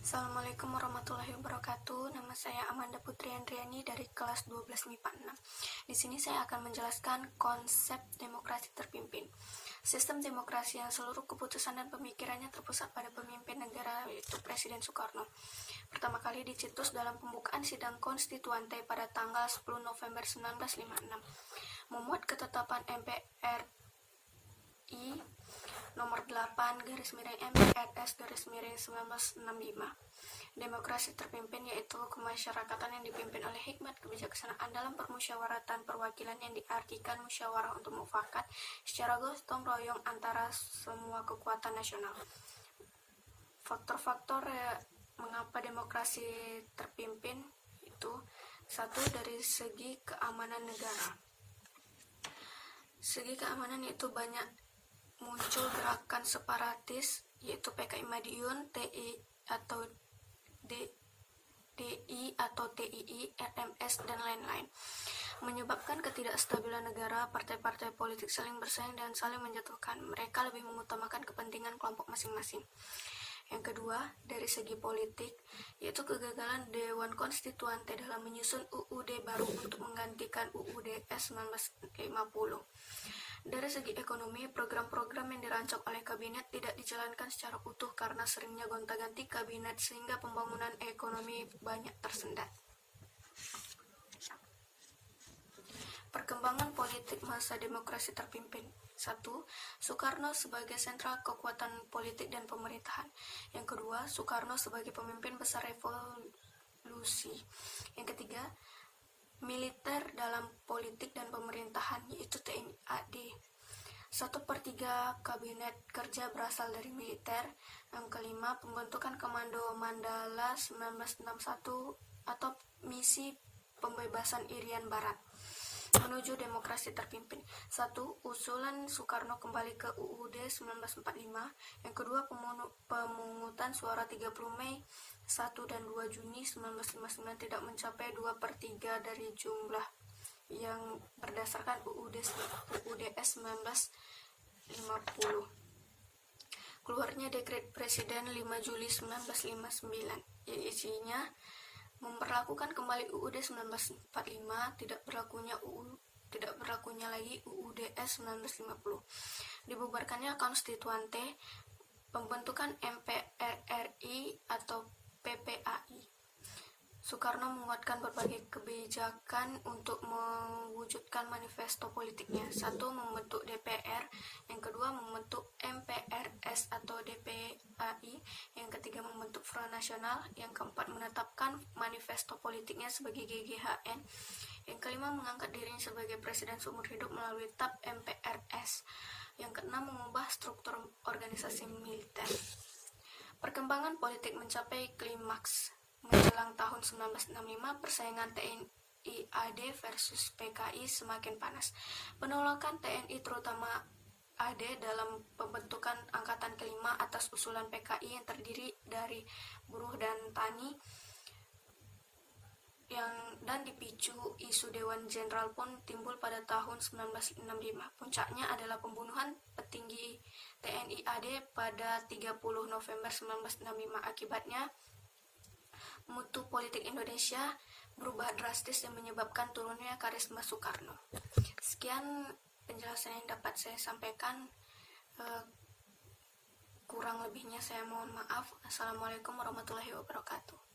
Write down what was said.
Assalamualaikum warahmatullahi wabarakatuh. Nama saya Amanda Putri Andriani dari kelas 12 MIPA 6. Di sini saya akan menjelaskan konsep demokrasi terpimpin. Sistem demokrasi yang seluruh keputusan dan pemikirannya terpusat pada pemimpin negara, yaitu Presiden Soekarno. Pertama kali dicetus dalam pembukaan sidang konstituante pada tanggal 10 November 1956. Memuat ketetapan MPRI nomor 8 MPRS 1965. Demokrasi terpimpin yaitu kemasyarakatan yang dipimpin oleh hikmat kebijaksanaan dalam permusyawaratan perwakilan yang diartikan musyawarah untuk mufakat secara gotong royong antara semua kekuatan nasional. Faktor-faktor mengapa demokrasi terpimpin itu: satu, dari segi keamanan negara. Segi keamanan yaitu banyak muncul gerakan separatis yaitu PKI Madiun, TI atau DI atau TII, RMS dan lain-lain, menyebabkan ketidakstabilan negara. Partai-partai politik saling bersaing dan saling menjatuhkan. Mereka lebih mengutamakan kepentingan kelompok masing-masing. Yang kedua, dari segi politik, yaitu kegagalan Dewan Konstituante dalam menyusun UUD baru untuk menggantikan UUD 1950. Dari segi ekonomi, program-program yang dirancang oleh kabinet tidak dijalankan secara utuh karena seringnya gonta-ganti kabinet sehingga pembangunan ekonomi banyak tersendat. Perkembangan politik masa demokrasi terpimpin. 1. Soekarno sebagai sentral kekuatan politik dan pemerintahan. Yang kedua, Soekarno sebagai pemimpin besar revolusi. Yang ketiga, militer dalam politik dan pemerintahan, yaitu TNI AD. 1/3 kabinet kerja berasal dari militer. Yang kelima, pembentukan Komando Mandala 1961 atau misi pembebasan Irian Barat menuju demokrasi terpimpin. 1. Usulan Soekarno kembali ke UUD 1945. Yang kedua, pemungutan suara 30 Mei 1 dan 2 Juni 1959 tidak mencapai 2/3 dari jumlah yang berdasarkan UUDS 1950. Keluarnya dekret Presiden 5 Juli 1959 yang isinya memperlakukan kembali UUD 1945, tidak berlakunya lagi UUD 1950. Dibubarkannya konstituante, pembentukan MPRRI atau PPAI. Soekarno menguatkan berbagai kebijakan untuk mewujudkan manifesto politiknya. 1. Membentuk DPR. Yang kedua, membentuk MPRS atau DPAI. Yang ketiga, membentuk Front Nasional. Yang keempat, menetapkan manifesto politiknya sebagai GGHN. Yang kelima, mengangkat dirinya sebagai presiden seumur hidup melalui TAP MPRS. Yang keenam, mengubah struktur organisasi militer. Perkembangan politik mencapai klimaks. Menjelang tahun 1965, persaingan TNI AD versus PKI semakin panas. Penolakan TNI terutama AD dalam pembentukan angkatan kelima atas usulan PKI yang terdiri dari buruh dan tani dan dipicu isu Dewan Jenderal pun timbul pada tahun 1965. Puncaknya adalah pembunuhan petinggi TNI AD pada 30 November 1965. Akibatnya mutu politik Indonesia berubah drastis yang menyebabkan turunnya karisma Soekarno. Sekian penjelasan yang dapat saya sampaikan. Kurang lebihnya saya mohon maaf. Assalamualaikum warahmatullahi wabarakatuh.